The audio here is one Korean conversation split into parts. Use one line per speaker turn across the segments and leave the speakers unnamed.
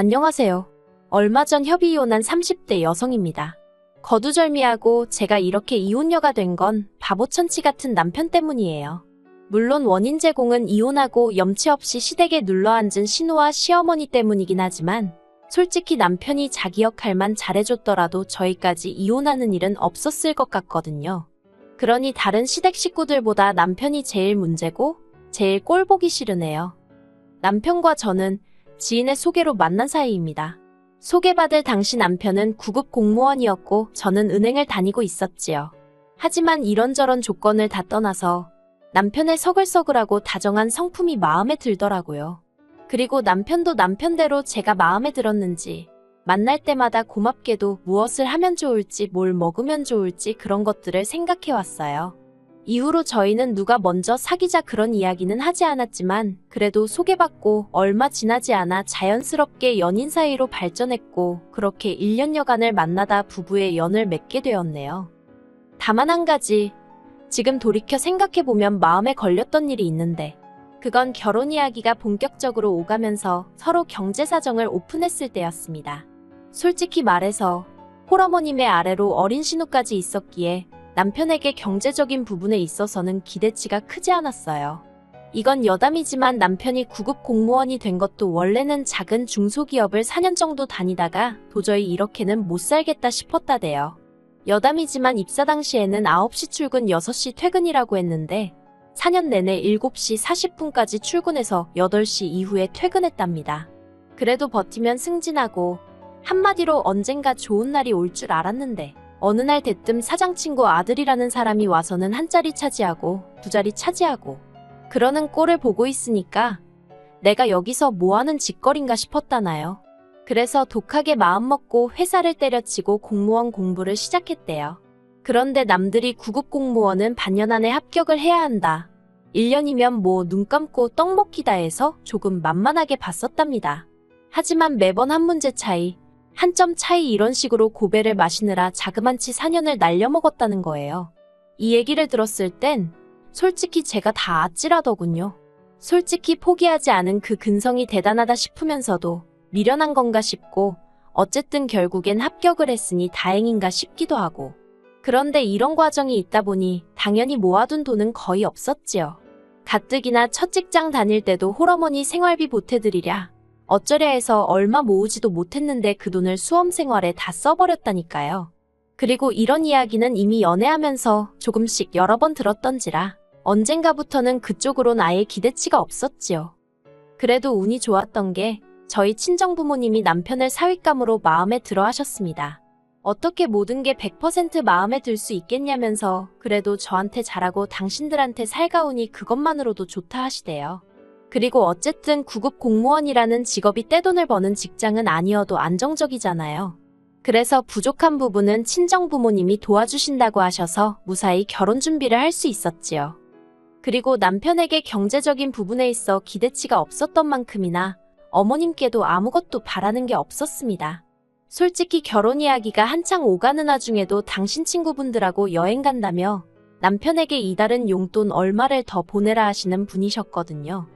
안녕하세요. 얼마 전 협의 이혼한 30대 여성입니다. 거두절미하고 제가 이렇게 이혼녀가 된 건 바보천치 같은 남편 때문이에요. 물론 원인 제공은 이혼하고 염치 없이 시댁에 눌러앉은 신우와 시어머니 때문이긴 하지만 솔직히 남편이 자기 역할만 잘해줬더라도 저희까지 이혼하는 일은 없었을 것 같거든요. 그러니 다른 시댁 식구들보다 남편이 제일 문제고 제일 꼴보기 싫으네요. 남편과 저는 지인의 소개로 만난 사이입니다. 소개받을 당시 남편은 9급 공무원이었고 저는 은행을 다니고 있었지요. 하지만 이런저런 조건을 다 떠나서 남편의 서글서글하고 다정한 성품이 마음에 들더라고요. 그리고 남편도 남편대로 제가 마음에 들었는지 만날 때마다 고맙게도 무엇을 하면 좋을지 뭘 먹으면 좋을지 그런 것들을 생각해왔어요. 이후로 저희는 누가 먼저 사귀자 그런 이야기는 하지 않았지만 그래도 소개받고 얼마 지나지 않아 자연스럽게 연인 사이로 발전했고 그렇게 1년여간을 만나다 부부의 연을 맺게 되었네요. 다만 한 가지, 지금 돌이켜 생각해보면 마음에 걸렸던 일이 있는데 그건 결혼 이야기가 본격적으로 오가면서 서로 경제 사정을 오픈했을 때였습니다. 솔직히 말해서 홀어머님의 아래로 어린 신우까지 있었기에 남편에게 경제적인 부분에 있어서는 기대치가 크지 않았어요. 이건 여담이지만 남편이 9급 공무원이 된 것도 원래는 작은 중소기업을 4년 정도 다니다가 도저히 이렇게는 못 살겠다 싶었다대요. 여담이지만 입사 당시에는 9시 출근 6시 퇴근이라고 했는데 4년 내내 7시 40분까지 출근해서 8시 이후에 퇴근했답니다. 그래도 버티면 승진하고 한마디로 언젠가 좋은 날이 올 줄 알았는데 어느 날 대뜸 사장 친구 아들이라는 사람이 와서는 한 자리 차지하고 두 자리 차지하고 그러는 꼴을 보고 있으니까 내가 여기서 뭐하는 짓거린가 싶었다나요. 그래서 독하게 마음먹고 회사를 때려치고 공무원 공부를 시작했대요. 그런데 남들이 9급 공무원은 반년 안에 합격을 해야 한다. 1년이면 뭐 눈 감고 떡 먹기다 해서 조금 만만하게 봤었답니다. 하지만 매번 한 문제 차이, 한 점 차이 이런 식으로 고배를 마시느라 자그만치 4년을 날려먹었다는 거예요. 이 얘기를 들었을 땐 솔직히 제가 다 아찔하더군요. 솔직히 포기하지 않은 그 근성이 대단하다 싶으면서도 미련한 건가 싶고 어쨌든 결국엔 합격을 했으니 다행인가 싶기도 하고 그런데 이런 과정이 있다 보니 당연히 모아둔 돈은 거의 없었지요. 가뜩이나 첫 직장 다닐 때도 홀어머니 생활비 보태드리랴 어쩌랴 해서 얼마 모으지도 못했는데 그 돈을 수험생활에 다 써버렸다니까요. 그리고 이런 이야기는 이미 연애하면서 조금씩 여러 번 들었던지라 언젠가부터는 그쪽으론 아예 기대치가 없었지요. 그래도 운이 좋았던 게 저희 친정부모님이 남편을 사윗감으로 마음에 들어 하셨습니다. 어떻게 모든 게 100% 마음에 들 수 있겠냐면서 그래도 저한테 잘하고 당신들한테 살가우니 그것만으로도 좋다 하시대요. 그리고 어쨌든 9급 공무원이라는 직업이 떼돈을 버는 직장은 아니어도 안정적이잖아요. 그래서 부족한 부분은 친정부모님이 도와주신다고 하셔서 무사히 결혼 준비를 할 수 있었지요. 그리고 남편에게 경제적인 부분에 있어 기대치가 없었던 만큼이나 어머님께도 아무것도 바라는 게 없었습니다. 솔직히 결혼 이야기가 한창 오가는 와중에도 당신 친구분들하고 여행 간다며 남편에게 이달은 용돈 얼마를 더 보내라 하시는 분이셨거든요.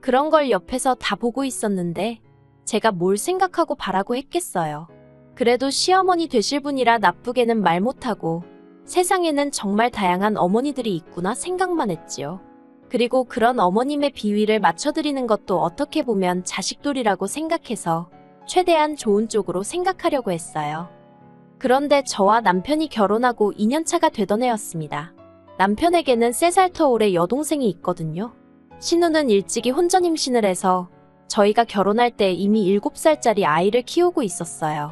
그런 걸 옆에서 다 보고 있었는데 제가 뭘 생각하고 바라고 했겠어요. 그래도 시어머니 되실 분이라 나쁘게는 말 못하고 세상에는 정말 다양한 어머니들이 있구나 생각만 했지요. 그리고 그런 어머님의 비위를 맞춰드리는 것도 어떻게 보면 자식돌이라고 생각해서 최대한 좋은 쪽으로 생각하려고 했어요. 그런데 저와 남편이 결혼하고 2년차가 되던 해였습니다. 남편에게는 3살 터울의 여동생이 있거든요. 신우는 일찍이 혼전 임신을 해서 저희가 결혼할 때 이미 7살짜리 아이를 키우고 있었어요.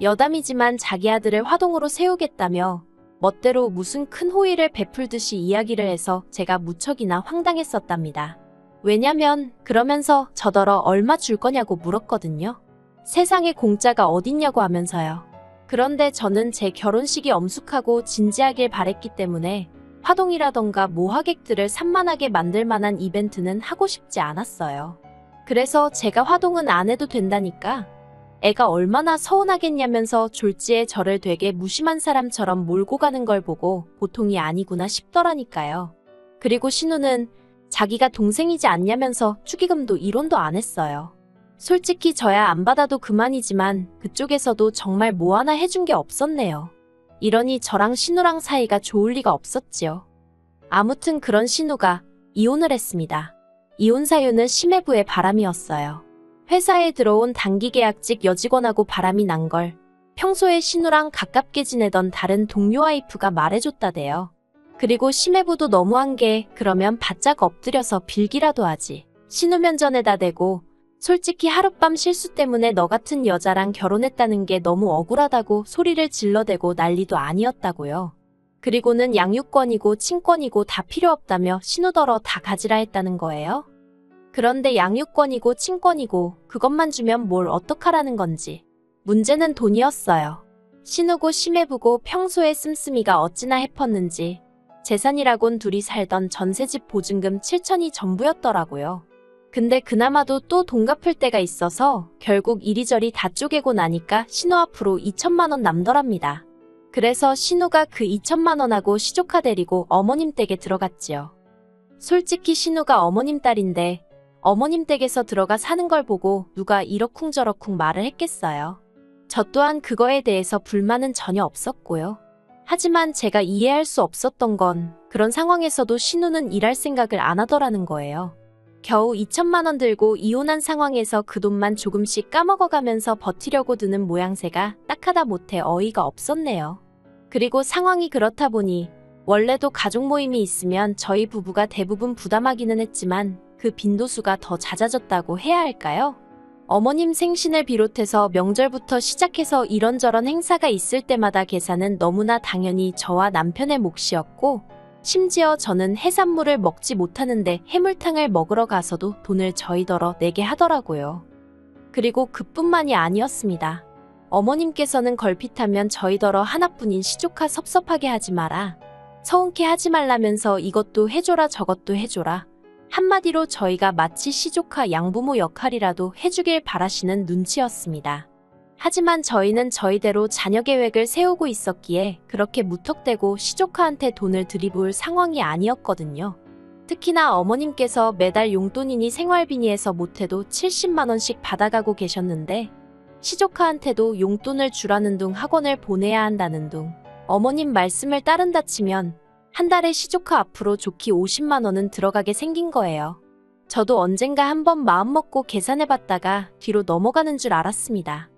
여담이지만 자기 아들을 화동으로 세우겠다며 멋대로 무슨 큰 호의를 베풀듯이 이야기를 해서 제가 무척이나 황당했었답니다. 왜냐면 그러면서 저더러 얼마 줄 거냐고 물었거든요. 세상에 공짜가 어딨냐고 하면서요. 그런데 저는 제 결혼식이 엄숙하고 진지하길 바랬기 때문에 화동이라던가 모하객들을 산만하게 만들 만한 이벤트는 하고 싶지 않았어요. 그래서 제가 화동은 안 해도 된다니까 애가 얼마나 서운하겠냐면서 졸지에 저를 되게 무심한 사람처럼 몰고 가는 걸 보고 보통이 아니구나 싶더라니까요. 그리고 신우는 자기가 동생이지 않냐면서 축의금도 이론도 안 했어요. 솔직히 저야 안 받아도 그만이지만 그쪽에서도 정말 뭐 하나 해준 게 없었네요. 이러니 저랑 신우랑 사이가 좋을 리가 없었지요. 아무튼 그런 신우가 이혼을 했습니다. 이혼 사유는 심해부의 바람이었어요. 회사에 들어온 단기계약직 여직원하고 바람이 난 걸 평소에 신우랑 가깝게 지내던 다른 동료 와이프가 말해줬다대요. 그리고 심해부도 너무한 게 그러면 바짝 엎드려서 빌기라도 하지. 신우 면전에다 대고 솔직히 하룻밤 실수 때문에 너 같은 여자랑 결혼했다는 게 너무 억울하다고 소리를 질러대고 난리도 아니었다고요. 그리고는 양육권이고 친권이고 다 필요 없다며 신우더러 다 가지라 했다는 거예요. 그런데 양육권이고 친권이고 그것만 주면 뭘 어떡하라는 건지. 문제는 돈이었어요. 신우고 심해부고 평소에 씀씀이가 어찌나 해펐는지 재산이라곤 둘이 살던 전세집 보증금 7천이 전부였더라고요. 근데 그나마도 또 돈 갚을 때가 있어서 결국 이리저리 다 쪼개고 나니까 신우 앞으로 2천만 원 남더랍니다. 그래서 신우가 그 2천만 원하고 시조카 데리고 어머님 댁에 들어갔지요. 솔직히 신우가 어머님 딸인데 어머님 댁에서 들어가 사는 걸 보고 누가 이러쿵저러쿵 말을 했겠어요. 저 또한 그거에 대해서 불만은 전혀 없었고요. 하지만 제가 이해할 수 없었던 건 그런 상황에서도 신우는 일할 생각을 안 하더라는 거예요. 겨우 2천만 원 들고 이혼한 상황에서 그 돈만 조금씩 까먹어가면서 버티려고 드는 모양새가 딱하다 못해 어이가 없었네요. 그리고 상황이 그렇다 보니 원래도 가족 모임이 있으면 저희 부부가 대부분 부담하기는 했지만 그 빈도수가 더 잦아졌다고 해야 할까요? 어머님 생신을 비롯해서 명절부터 시작해서 이런저런 행사가 있을 때마다 계산은 너무나 당연히 저와 남편의 몫이었고 심지어 저는 해산물을 먹지 못하는데 해물탕을 먹으러 가서도 돈을 저희더러 내게 하더라고요. 그리고 그뿐만이 아니었습니다. 어머님께서는 걸핏하면 저희더러 하나뿐인 시조카 섭섭하게 하지 마라. 서운케 하지 말라면서 이것도 해줘라 저것도 해줘라. 한마디로 저희가 마치 시조카 양부모 역할이라도 해주길 바라시는 눈치였습니다. 하지만 저희는 저희대로 자녀 계획을 세우고 있었기에 그렇게 무턱대고 시조카한테 돈을 들이부을 상황이 아니었거든요. 특히나 어머님께서 매달 용돈이니 생활비니에서 못해도 70만 원씩 받아가고 계셨는데 시조카한테도 용돈을 주라는 둥 학원을 보내야 한다는 둥 어머님 말씀을 따른다 치면 한 달에 시조카 앞으로 좋기 50만 원은 들어가게 생긴 거예요. 저도 언젠가 한번 마음먹고 계산해봤다가 뒤로 넘어가는 줄 알았습니다.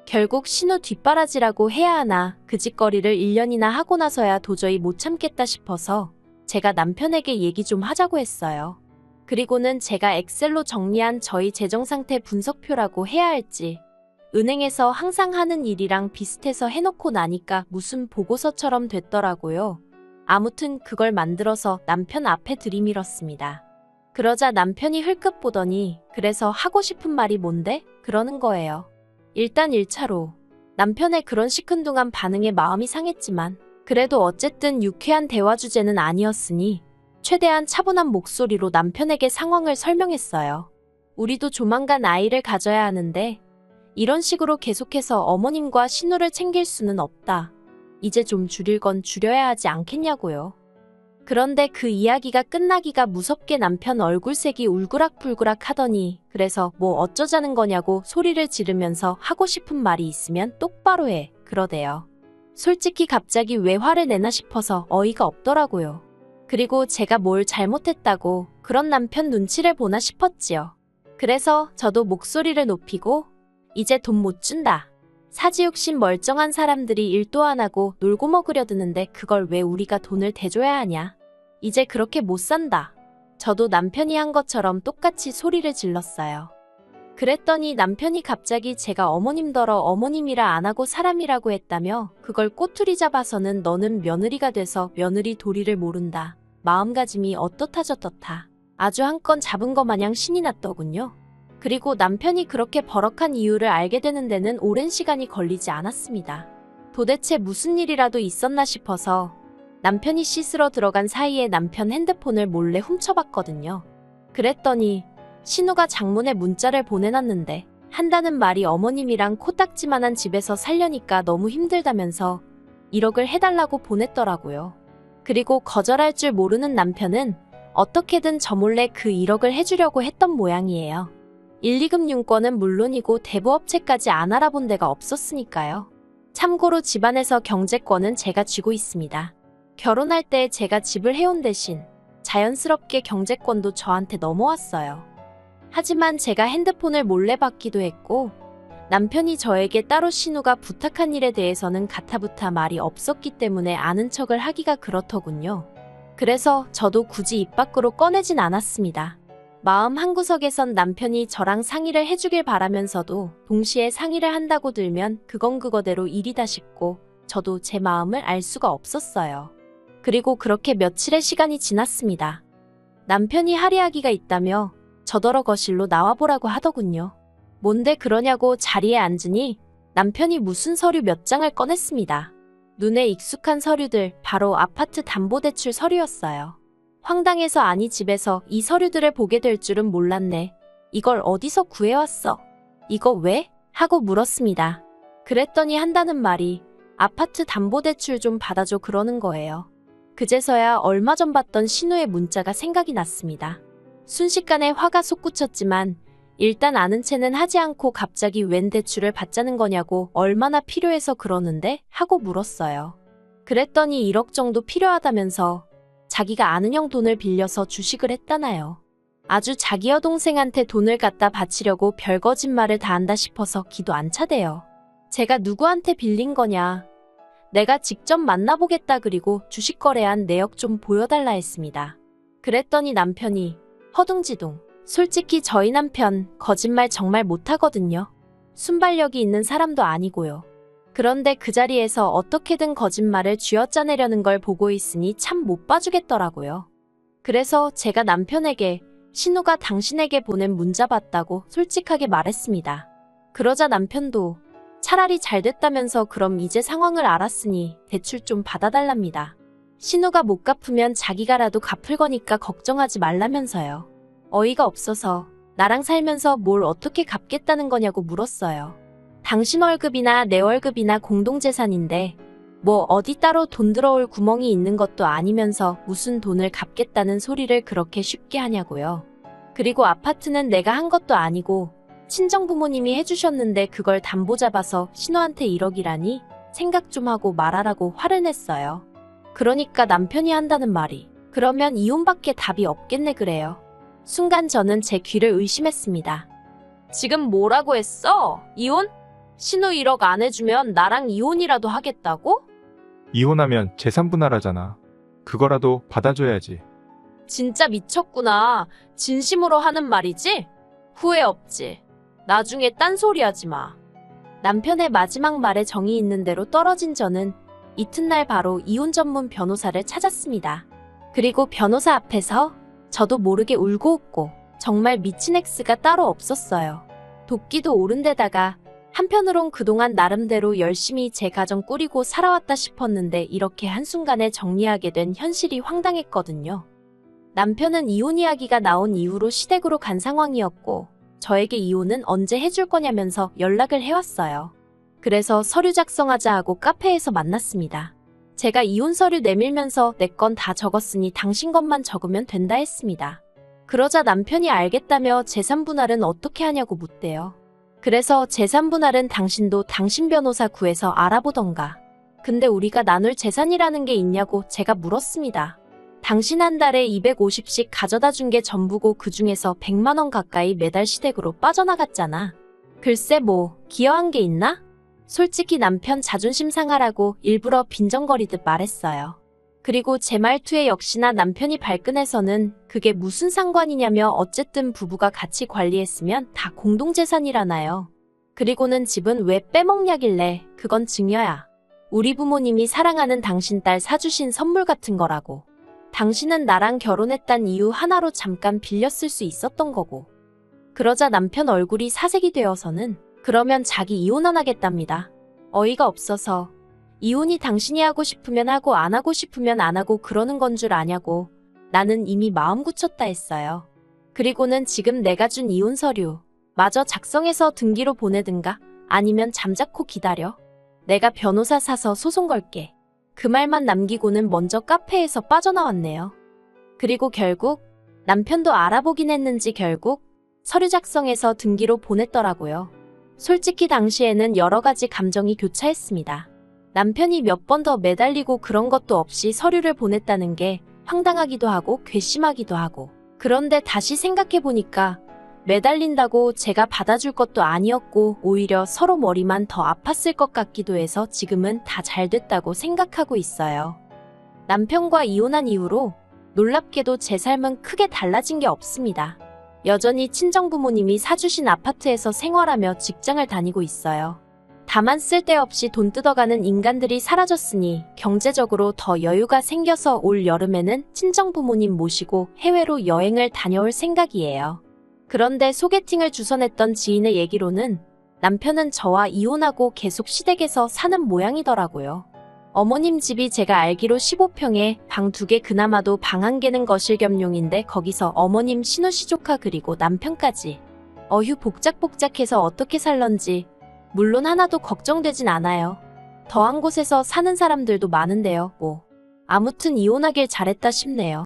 결국 신우 뒷바라지라고 해야 하나 그 짓거리를 1년이나 하고 나서야 도저히 못 참겠다 싶어서 제가 남편에게 얘기 좀 하자고 했어요. 그리고는 제가 엑셀로 정리한 저희 재정상태 분석표라고 해야 할지 은행에서 항상 하는 일이랑 비슷해서 해놓고 나니까 무슨 보고서처럼 됐더라고요. 아무튼 그걸 만들어서 남편 앞에 들이밀었습니다. 그러자 남편이 흘끗 보더니 그래서 하고 싶은 말이 뭔데? 그러는 거예요. 일단 1차로 남편의 그런 시큰둥한 반응에 마음이 상했지만 그래도 어쨌든 유쾌한 대화 주제는 아니었으니 최대한 차분한 목소리로 남편에게 상황을 설명했어요. 우리도 조만간 아이를 가져야 하는데 이런 식으로 계속해서 어머님과 신우를 챙길 수는 없다. 이제 좀 줄일 건 줄여야 하지 않겠냐고요. 그런데 그 이야기가 끝나기가 무섭게 남편 얼굴색이 울그락불그락 하더니 그래서 뭐 어쩌자는 거냐고 소리를 지르면서 하고 싶은 말이 있으면 똑바로 해 그러대요. 솔직히 갑자기 왜 화를 내나 싶어서 어이가 없더라고요. 그리고 제가 뭘 잘못했다고 그런 남편 눈치를 보나 싶었지요. 그래서 저도 목소리를 높이고 이제 돈 못 준다. 사지욕심 멀쩡한 사람들이 일도 안 하고 놀고 먹으려 드는데 그걸 왜 우리가 돈을 대줘야 하냐. 이제 그렇게 못 산다. 저도 남편이 한 것처럼 똑같이 소리를 질렀어요. 그랬더니 남편이 갑자기 제가 어머님더러 어머님이라 안 하고 사람이라고 했다며 그걸 꼬투리 잡아서는 너는 며느리가 돼서 며느리 도리를 모른다. 마음가짐이 어떻다 저떻다. 아주 한 건 잡은 거 마냥 신이 났더군요. 그리고 남편이 그렇게 버럭한 이유를 알게 되는 데는 오랜 시간이 걸리지 않았습니다. 도대체 무슨 일이라도 있었나 싶어서 남편이 씻으러 들어간 사이에 남편 핸드폰을 몰래 훔쳐봤거든요. 그랬더니 신우가 장문의 문자를 보내놨는데 한다는 말이 어머님이랑 코딱지만한 집에서 살려니까 너무 힘들다면서 1억을 해달라고 보냈더라고요. 그리고 거절할 줄 모르는 남편은 어떻게든 저 몰래 그 1억을 해주려고 했던 모양이에요. 1,2금융권은 물론이고 대부업체까지 안 알아본 데가 없었으니까요. 참고로 집안에서 경제권은 제가 쥐고 있습니다. 결혼할 때 제가 집을 해온 대신 자연스럽게 경제권도 저한테 넘어왔어요. 하지만 제가 핸드폰을 몰래 받기도 했고 남편이 저에게 따로 신우가 부탁한 일에 대해서는 가타부타 말이 없었기 때문에 아는 척을 하기가 그렇더군요. 그래서 저도 굳이 입 밖으로 꺼내진 않았습니다. 마음 한구석에선 남편이 저랑 상의를 해주길 바라면서도 동시에 상의를 한다고 들면 그건 그거대로 일이다 싶고 저도 제 마음을 알 수가 없었어요. 그리고 그렇게 며칠의 시간이 지났습니다. 남편이 할의하기가 있다며 저더러 거실로 나와보라고 하더군요. 뭔데 그러냐고 자리에 앉으니 남편이 무슨 서류 몇 장을 꺼냈습니다. 눈에 익숙한 서류들, 바로 아파트 담보대출 서류였어요. 황당해서 아니 집에서 이 서류들을 보게 될 줄은 몰랐네. 이걸 어디서 구해왔어? 이거 왜? 하고 물었습니다. 그랬더니 한다는 말이 아파트 담보대출 좀 받아줘 그러는 거예요. 그제서야 얼마 전 받던 신우의 문자가 생각이 났습니다. 순식간에 화가 솟구쳤지만 일단 아는 체는 하지 않고 갑자기 웬 대출을 받자는 거냐고 얼마나 필요해서 그러는데? 하고 물었어요. 그랬더니 1억 정도 필요하다면서 자기가 아는 형 돈을 빌려서 주식을 했다나요. 아주 자기 여동생한테 돈을 갖다 바치려고 별 거짓말을 다 한다 싶어서 기도 안 차대요. 제가 누구한테 빌린 거냐. 내가 직접 만나보겠다 그리고 주식 거래한 내역 좀 보여달라 했습니다. 그랬더니 남편이 허둥지둥. 솔직히 저희 남편 거짓말 정말 못하거든요. 순발력이 있는 사람도 아니고요. 그런데 그 자리에서 어떻게든 거짓말을 쥐어짜내려는 걸 보고 있으니 참 못 봐주겠더라고요. 그래서 제가 남편에게 신우가 당신에게 보낸 문자 봤다고 솔직하게 말했습니다. 그러자 남편도 차라리 잘 됐다면서 그럼 이제 상황을 알았으니 대출 좀 받아달랍니다. 신우가 못 갚으면 자기가라도 갚을 거니까 걱정하지 말라면서요. 어이가 없어서 나랑 살면서 뭘 어떻게 갚겠다는 거냐고 물었어요. 당신 월급이나 내 월급이나 공동재산인데 뭐 어디 따로 돈 들어올 구멍이 있는 것도 아니면서 무슨 돈을 갚겠다는 소리를 그렇게 쉽게 하냐고요. 그리고 아파트는 내가 한 것도 아니고 친정부모님이 해주셨는데 그걸 담보 잡아서 신우한테 1억이라니 생각 좀 하고 말하라고 화를 냈어요. 그러니까 남편이 한다는 말이 그러면 이혼밖에 답이 없겠네 그래요. 순간 저는 제 귀를 의심했습니다. 지금 뭐라고 했어? 이혼? 신우 1억 안 해주면 나랑 이혼이라도 하겠다고?
이혼하면 재산 분할하잖아. 그거라도 받아줘야지.
진짜 미쳤구나. 진심으로 하는 말이지? 후회 없지. 나중에 딴소리 하지 마. 남편의 마지막 말에 정이 있는 대로 떨어진 저는 이튿날 바로 이혼 전문 변호사를 찾았습니다. 그리고 변호사 앞에서 저도 모르게 울고 웃고 정말 미친 X가 따로 없었어요. 도끼도 오른 데다가 한편으론 그동안 나름대로 열심히 제 가정 꾸리고 살아왔다 싶었는데 이렇게 한순간에 정리하게 된 현실이 황당했거든요. 남편은 이혼 이야기가 나온 이후로 시댁으로 간 상황이었고 저에게 이혼은 언제 해줄 거냐면서 연락을 해왔어요. 그래서 서류 작성하자 하고 카페에서 만났습니다. 제가 이혼 서류 내밀면서 내 건 다 적었으니 당신 것만 적으면 된다 했습니다. 그러자 남편이 알겠다며 재산 분할은 어떻게 하냐고 묻대요. 그래서 재산 분할은 당신도 당신 변호사 구해서 알아보던가. 근데 우리가 나눌 재산이라는 게 있냐고 제가 물었습니다. 당신 한 달에 250씩 가져다 준 게 전부고 그중에서 100만 원 가까이 매달 시댁으로 빠져나갔잖아. 글쎄 뭐 기여한 게 있나? 솔직히 남편 자존심 상하라고 일부러 빈정거리듯 말했어요. 그리고 제 말투에 역시나 남편이 발끈해서는 그게 무슨 상관이냐며 어쨌든 부부가 같이 관리했으면 다 공동재산이라나요. 그리고는 집은 왜 빼먹냐길래 그건 증여야. 우리 부모님이 사랑하는 당신 딸 사주신 선물 같은 거라고. 당신은 나랑 결혼했단 이유 하나로 잠깐 빌렸을 수 있었던 거고. 그러자 남편 얼굴이 사색이 되어서는 그러면 자기 이혼 안 하겠답니다. 어이가 없어서 이혼이 당신이 하고 싶으면 하고 안 하고 싶으면 안 하고 그러는 건 줄 아냐고. 나는 이미 마음 굳혔다 했어요. 그리고는 지금 내가 준 이혼 서류 마저 작성해서 등기로 보내든가 아니면 잠자코 기다려. 내가 변호사 사서 소송 걸게. 그 말만 남기고는 먼저 카페에서 빠져나왔네요. 그리고 결국 남편도 알아보긴 했는지 결국 서류 작성해서 등기로 보냈더라고요. 솔직히 당시에는 여러 가지 감정이 교차했습니다. 남편이 몇 번 더 매달리고 그런 것도 없이 서류를 보냈다는 게 황당하기도 하고 괘씸하기도 하고. 그런데 다시 생각해보니까 매달린다고 제가 받아줄 것도 아니었고 오히려 서로 머리만 더 아팠을 것 같기도 해서 지금은 다 잘 됐다고 생각하고 있어요. 남편과 이혼한 이후로 놀랍게도 제 삶은 크게 달라진 게 없습니다. 여전히 친정부모님이 사주신 아파트에서 생활하며 직장을 다니고 있어요. 다만 쓸데없이 돈 뜯어가는 인간들이 사라졌으니 경제적으로 더 여유가 생겨서 올 여름에는 친정부모님 모시고 해외로 여행을 다녀올 생각이에요. 그런데 소개팅을 주선했던 지인의 얘기로는 남편은 저와 이혼하고 계속 시댁에서 사는 모양이더라고요. 어머님 집이 제가 알기로 15평에 방 2개 그나마도 방 1개는 거실 겸용인데 거기서 어머님 시누시 조카 그리고 남편까지. 어휴 복작복작해서 어떻게 살런지 물론 하나도 걱정되진 않아요. 더한 곳에서 사는 사람들도 많은데요. 아무튼 이혼하길 잘했다 싶네요.